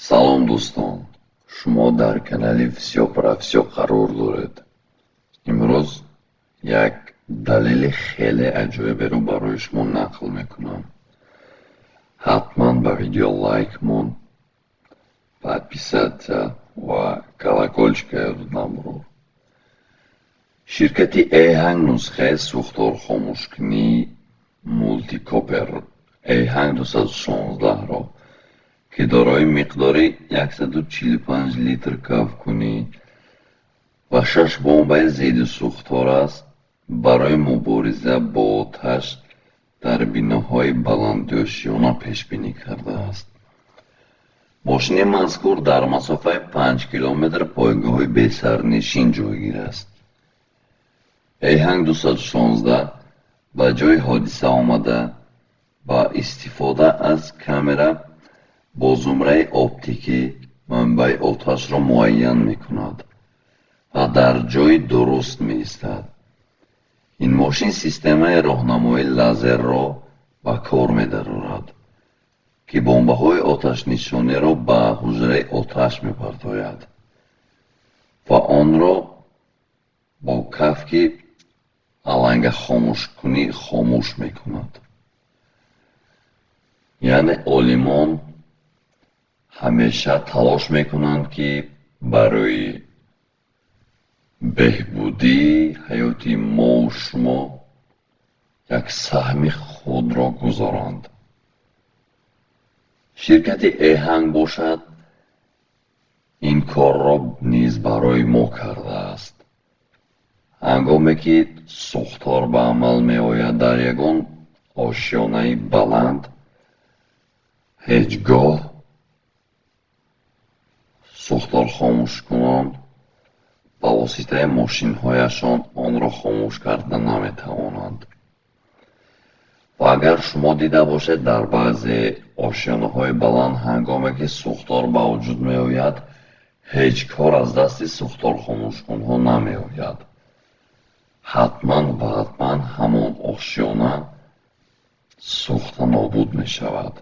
салом дӯстон, шумо дар канали всё про всё қарор доред. имрӯз як далели хеле аҷоиберо барои шумо нақл мекунам. ҳатман ба видео лайк мон, подписатсия ва колокольчика ёдод намбуров. ширкати A-Hang нусхаи сӯхтор хомӯшкунии мултикопер A-Hang-216-ро ки дорои миқдори 145 литр кавкунӣ ва 6 бомбаи зидди сӯхтор аст, барои мубориза бо оташ дар биноҳои баландиошиёна пешбинӣ кардааст. мошини мазкур дар масофаи 5 километр пойгоҳи бесарнишин ҷойгир аст. A-Hang-216 ба ҷои ҳодиса омада ба истифода аз камера бо зумраи оптикӣ манбаи оташро муайян мекунад ва дар ҷойи дуруст меистад. ин мошин системаи роҳнамоии лазерро ба кор медарорад, ки бомбаҳои оташнишонеро ба ҳуҷраи оташ мепартояд ва онро бо кафки алангахомӯшкунӣ хомӯш мекунад. яъне олимон ҳамеша талош мекунанд, ки барои беҳбудии ҳаёти мову шумо як саҳми худро гузоранд. ширкати A-Hang бошад, ин корро низ барои мо кардааст. ҳангоме ки сӯхтор ба амал меояд дар ягон ошёнаи баланд, ҳеҷ гоҳ сӯхторхомӯшкунон ба воситаи мошинҳояшон онро хомӯш карда наметавонанд. ва агар шумо дида бошед, дар баъзе ошёнаҳои баланд ҳангоме ки сӯхтор ба вуҷуд меояд, ҳеҷ кор аз дасти сӯхторхомӯшкунҳо намеояд. ҳатман ва ҳатман ҳамон ошёна сӯхта нобуд мешавад.